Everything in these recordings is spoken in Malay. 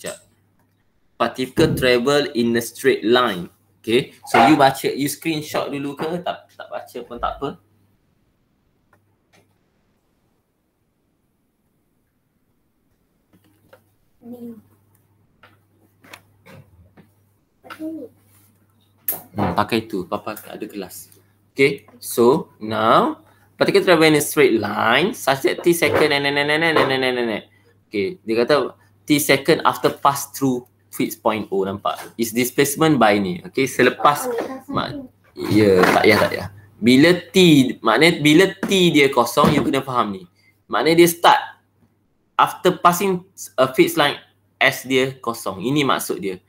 Sekejap. Particle travel in a straight line. Okay, so you baca, you screenshot dulu ke? Tak baca pun tak apa. Pakai tu, Papa ada kelas. Okay, so now particle travel in a straight line such that t second okay, dia kata t second after pass through fixed point O, nampak? Is displacement by ni. Okay, selepas tak ya. Bila t, maknanya bila t dia kosong, you kena faham ni. Maknanya dia start after passing a fixed line S dia kosong. Ini maksud dia.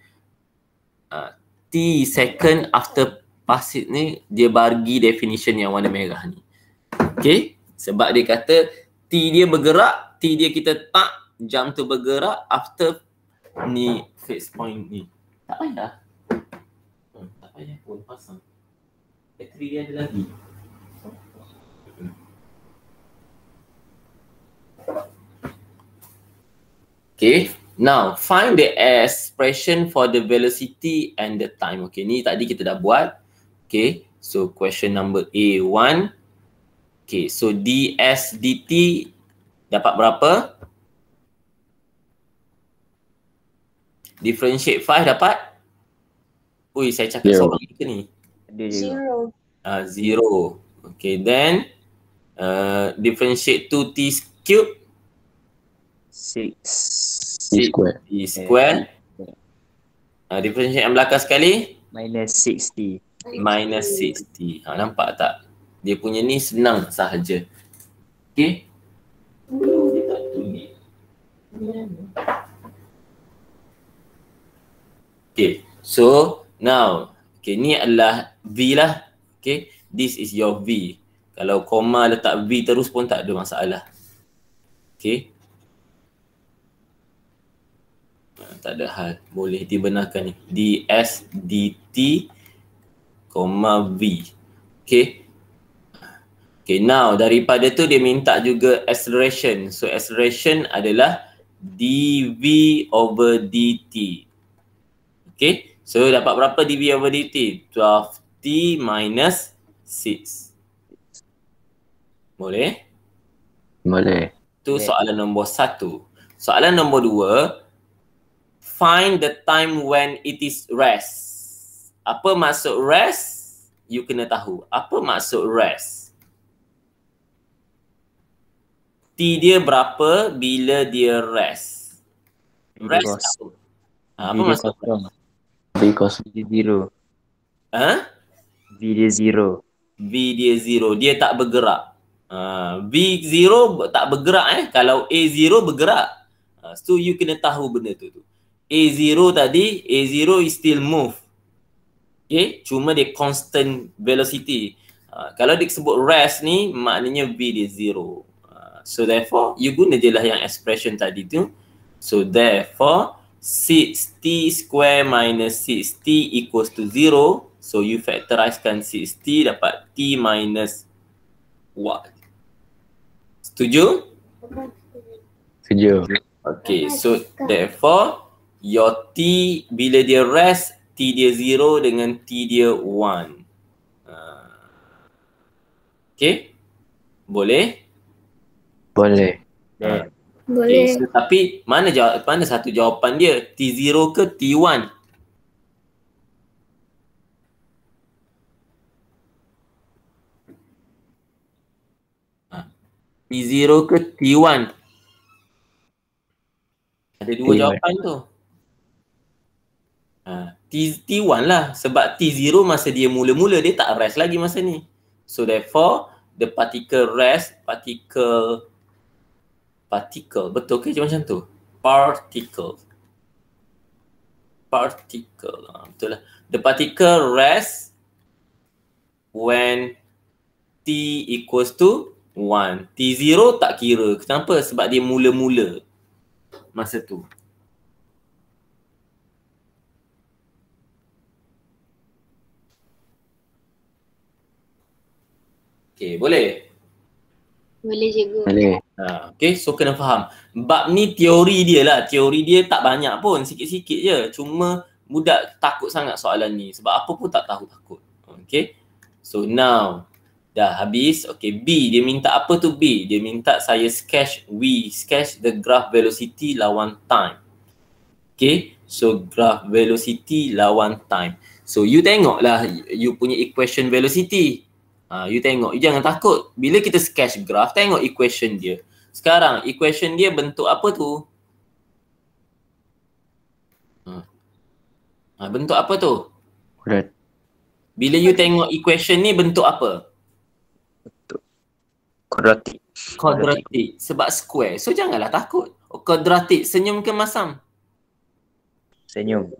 T second after pass it ni, dia bagi definition yang warna merah ni. Okay, sebab dia kata T dia bergerak, T dia kita tak, jam tu bergerak after ni fixed point ni. Tak payah. Tak payah pun pasang. Bateri dia ada lagi. Okay, now find the expression for the velocity and the time. Okay, ni tadi kita dah buat. Okay, so question number A1. Okay, so ds dt dapat berapa? Differentiate 5 dapat? Ui, saya cakap seorang ke ni? Zero. Zero. Okay, then differentiate 2t cube. 6 T square. Differentiate yang belakang sekali. minus 60. Minus 60. Nampak tak? Dia punya ni senang sahaja. Okay. Dia tak tulis. Okay. So now, okay, ni adalah V lah. Okay. This is your V. Kalau koma letak V terus pun tak ada masalah. Okay. Tak ada hal, boleh dibenarkan ni. ds dt, V. Okay. Okay, now daripada tu dia minta juga acceleration. So acceleration adalah dv over dt. Okay. So dapat berapa dv over dt? 12t minus 6. Boleh? Boleh. Tu soalan nombor 1. Soalan nombor 2. Find the time when it is rest. Apa maksud rest? You kena tahu. Apa maksud rest? T dia berapa bila dia rest? Rest apa? Apa maksud rest? V kosong. V zero. V dia zero. V dia zero. Dia tak bergerak. V zero tak bergerak Kalau A zero bergerak. So you kena tahu benda tu. A0 tadi, A0 is still move. Okay, cuma dia constant velocity. Kalau dia sebut rest ni, maknanya V dia zero. So therefore, you guna je lah yang expression tadi tu. So therefore, 6t square minus 6t equals to 0. So you factorizekan 6t dapat t minus 1. Setuju? Setuju. Okay, so therefore, your t bila dia rest, t dia 0 dengan t dia 1. Okay? Boleh? Boleh. Boleh. Okay, so, tapi mana satu jawapan dia? T0 ke T1? T0 ke T1? Ada dua jawapan tu. T1 lah. Sebab T0 masa dia mula-mula dia tak rest lagi masa ni. So therefore, the particle rest, particle, betul ke macam tu? Particle. Betul lah. The particle rest when T equals to 1. T0 tak kira. Kenapa? Sebab dia mula-mula masa tu. Okay, boleh? Boleh cikgu. Boleh. Okay, so kena faham. Bab ni teori dia lah. Teori dia tak banyak pun, sikit-sikit je. Cuma budak takut sangat soalan ni. Sebab apa pun tak tahu takut. Okay, so now dah habis. Okay, B. Dia minta apa tu B? Dia minta saya sketch the graph velocity lawan time. Okay, so graph velocity lawan time. So you tengoklah you punya equation velocity. You tengok, you jangan takut. Bila kita sketch graph, tengok equation dia. Sekarang equation dia bentuk apa tu? Bentuk apa tu? Kuadrat. Bila you tengok equation ni bentuk apa? Kuadratik. Quadratic. Sebab square. So janganlah takut. Quadratic. Senyum ke masam? Senyum.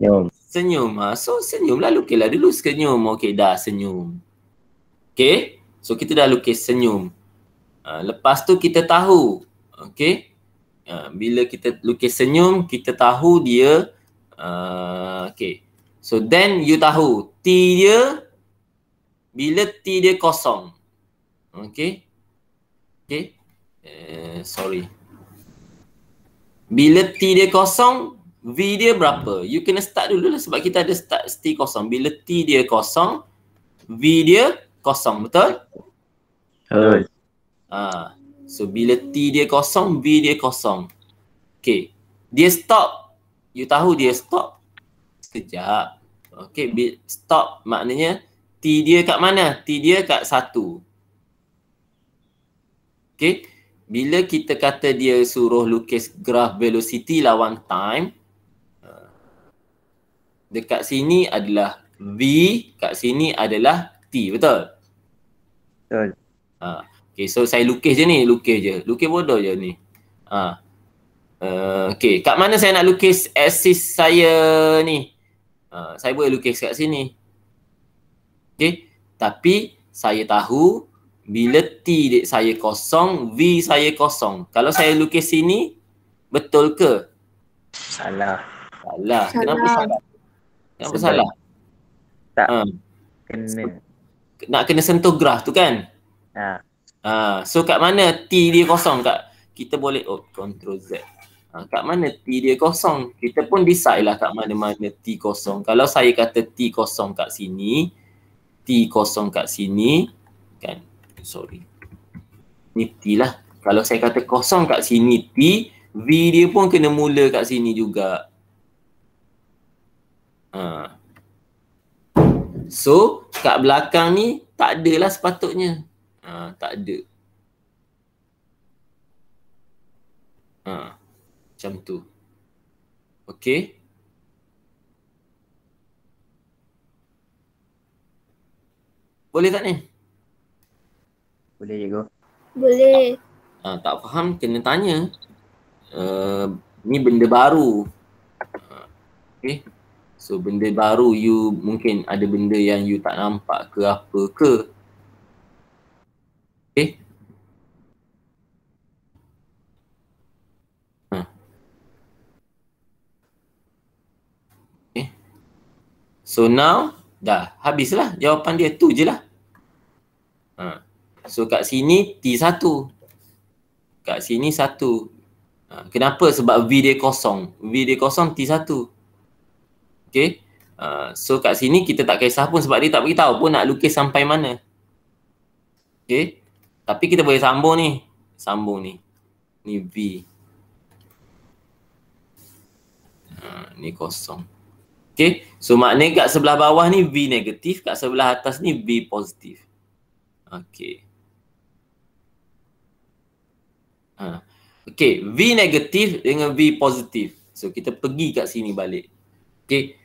Senyum. So senyumlah, lukislah dulu senyum. Okay, dah senyum. Okay. So kita dah lukis senyum. Lepas tu kita tahu. Okay. Bila kita lukis senyum, kita tahu dia. Okay. So then you tahu T dia bila T dia kosong. Okay. Okay. Sorry. Bila T dia kosong, V dia berapa? You kena start dulu lah sebab kita ada start T kosong. Bila T dia kosong, V dia kosong. Betul? Betul. So bila T dia kosong, V dia kosong. Okay. Dia stop. You tahu dia stop? Sekejap. Okay. Stop maknanya T dia kat mana? T dia kat 1. Okay. Bila kita kata dia suruh lukis graph velocity lawan time, dekat sini adalah V, kat sini adalah T, betul? Betul. Okay, so saya lukis je ni, lukis bodoh je ni. Okay, kat mana saya nak lukis axis saya ni? Saya boleh lukis kat sini. Okay, tapi saya tahu bila T saya kosong, V saya kosong. Kalau saya lukis sini, betul ke? Salah. Salah. Kenapa salah? Kenapa Sebab salah? tak kena. Nak kena sentuh graf tu kan? So kat mana T dia kosong? Kita boleh Ctrl Z. Kat mana T dia kosong? Kita pun decide lah kat mana-mana T kosong. Kalau saya kata T kosong kat sini, T kosong kat sini, kan? Sorry. Ni T lah. Kalau saya kata kosong kat sini T, V dia pun kena mula kat sini juga. So, kat belakang ni tak adalah sepatutnya. Tak ada. Macam tu. Okay. Boleh tak ni? Boleh cikgu. Boleh. Tak faham kena tanya. Ni benda baru. Okay. So benda baru you mungkin ada benda yang you tak nampak ke apa ke. Okay. Okay. So now dah habislah jawapan dia tu je lah. So kat sini T1. Kat sini 1. Kenapa? Sebab V dia kosong. V dia kosong T1. Okay. So kat sini kita tak kisah pun sebab dia tak beritahu pun nak lukis sampai mana. Okay. Tapi kita boleh sambung ni. Sambung ni. Ni V. Ni kosong. Okay. So maknanya kat sebelah bawah ni V negatif. Kat sebelah atas ni V positif. Okay. Okay. V negatif dengan V positif. So kita pergi kat sini balik. Okay.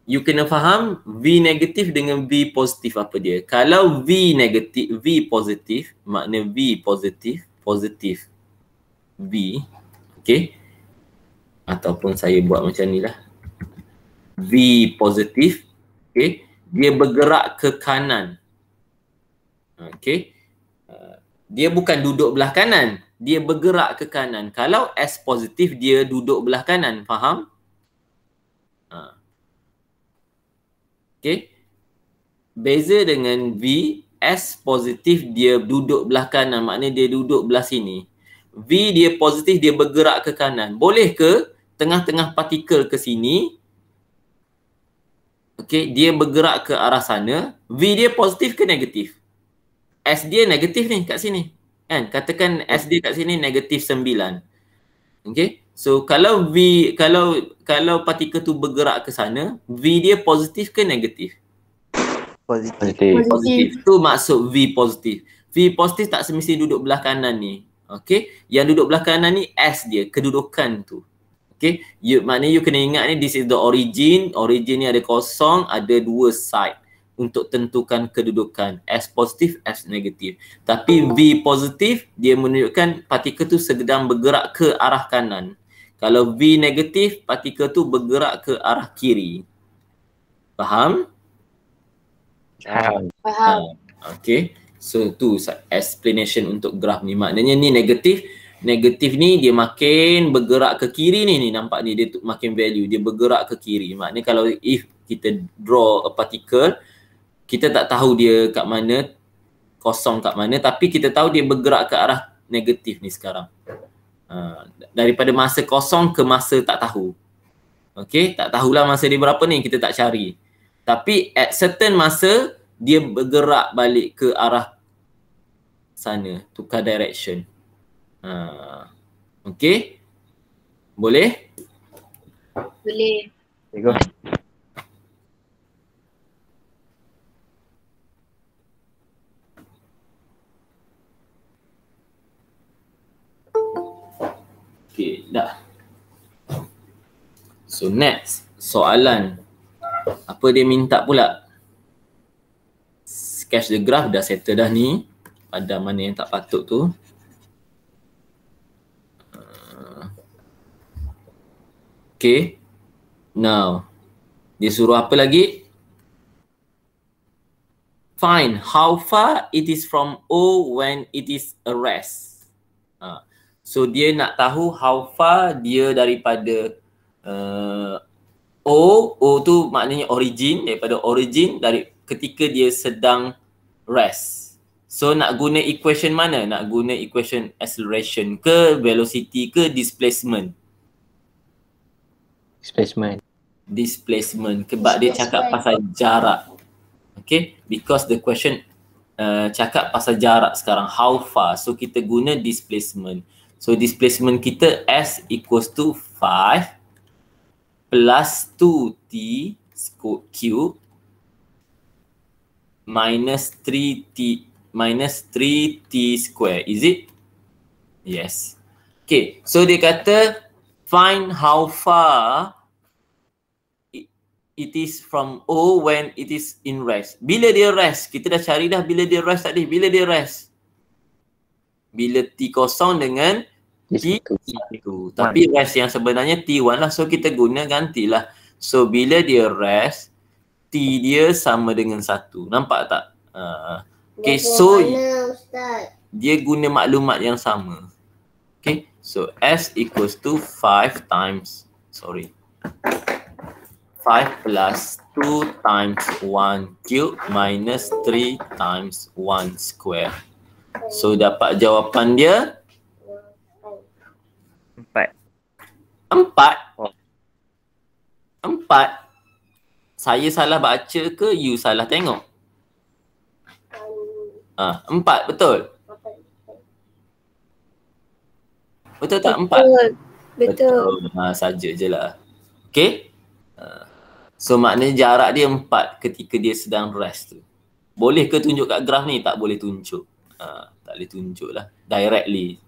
You kena faham V negatif dengan V positif apa dia. Kalau V negatif, V positif, makna V positif, positif V. Okay. Ataupun saya buat macam ni lah. V positif. Okay. Dia bergerak ke kanan. Okay. Dia bukan duduk belah kanan. Dia bergerak ke kanan. Kalau S positif, dia duduk belah kanan. Faham? Okay. Beza dengan V, S positif dia duduk belah kanan, maknanya dia duduk belah sini. V dia positif dia bergerak ke kanan. Boleh ke tengah-tengah partikel ke sini? Okey, dia bergerak ke arah sana. V dia positif ke negatif? S dia negatif ni kat sini. Kan? Katakan S dia kat sini negatif 9. Okey. So kalau kalau partikel tu bergerak ke sana, V dia positif ke negatif? Positif. Positif. Tu maksud V positif. V positif tak semesti duduk belah kanan ni. Okey. Yang duduk belah kanan ni S dia, kedudukan tu. Okey. Maknanya you kena ingat ni, this is the origin. Origin ni ada kosong, ada dua side untuk tentukan kedudukan. S positif, S negatif. Tapi V positif, dia menunjukkan partikel tu sedang bergerak ke arah kanan. Kalau V negatif, partikel tu bergerak ke arah kiri. Faham? Faham. Okay. So tu explanation untuk graf ni. Maknanya ni negatif. Negatif ni dia makin bergerak ke kiri ni. Nampak ni dia makin value. Dia bergerak ke kiri. Maknanya kalau if kita draw a particle, kita tak tahu dia kat mana, kosong kat mana. Tapi kita tahu dia bergerak ke arah negatif ni sekarang. Daripada masa kosong ke masa tak tahu. Okay. Tak tahulah masa dia berapa ni. Kita tak cari. Tapi at certain masa, dia bergerak balik ke arah sana, tukar direction. Okay? Boleh? Boleh. Okay, go. Okay, dah. So next, soalan. Apa dia minta pula? Sketch the graph dah settle dah ni. Ada mana yang tak patut tu. Okay. Now, dia suruh apa lagi? Find how far it is from O when it is a rest. So dia nak tahu how far dia daripada O tu maknanya origin, daripada origin dari ketika dia sedang rest. So nak guna equation mana? Nak guna equation acceleration ke velocity ke displacement? Displacement. Sebab dia cakap pasal jarak. Okay, because the question cakap pasal jarak sekarang, how far. So kita guna displacement. So displacement kita S equals to 5 plus 2t cube minus 3t square. Is it? Yes. Okay, so dia kata find how far it is from O when it is in rest. Bila dia rest? Kita dah cari dah bila dia rest tadi. Bila dia rest? Bila T kosong dengan T1. Tapi rest yang sebenarnya T1 lah. So kita guna gantilah. So bila dia rest, T dia sama dengan 1. Nampak tak? Okay, so dia guna maklumat yang sama. Okay, so S equals to 5 times, 5 plus 2 times 1 cube minus 3 times 1 square. So dapat jawapan dia 4. 4. Saya salah baca ke you salah tengok? 4 betul? Betul tak 4? Betul. Saja je lah. Okay. So maknanya jarak dia 4 ketika dia sedang rest tu. Boleh ke tunjuk kat graf ni? Tak boleh tunjuk. Tak boleh tunjuk lah. Directly.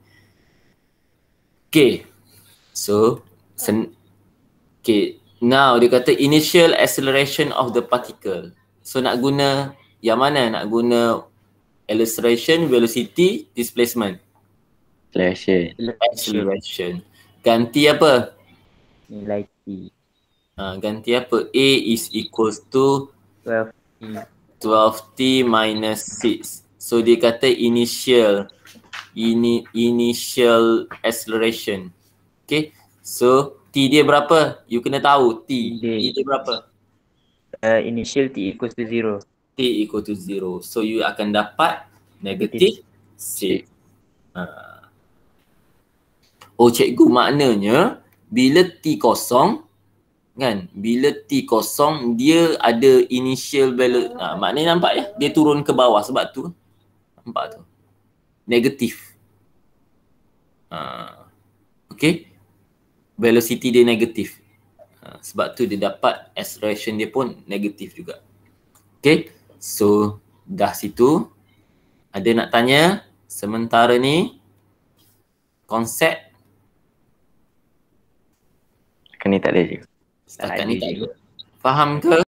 Okay. So okay. Now dia kata initial acceleration of the particle. So nak guna yang mana? Nak guna acceleration, velocity, displacement? Acceleration. Ganti apa? Nilai T. Ganti apa? A is equals to 12T minus 6. So dia kata initial acceleration. Okay. So T dia berapa? You kena tahu T. T dia berapa? Initial T equals to 0. T equal to 0. So you akan dapat negative 6. Oh cikgu, maknanya bila T kosong kan, bila T kosong dia ada initial value. Maknanya nampak ya, dia turun ke bawah sebab tu. Nampak tu. Negatif. Okay. Velocity dia negatif. Sebab tu dia dapat acceleration dia pun negatif juga. Okay. So dah situ. Ada nak tanya? Sementara ni konsep Setakat ni tak ada je. setakat ni tak ada. Faham ke?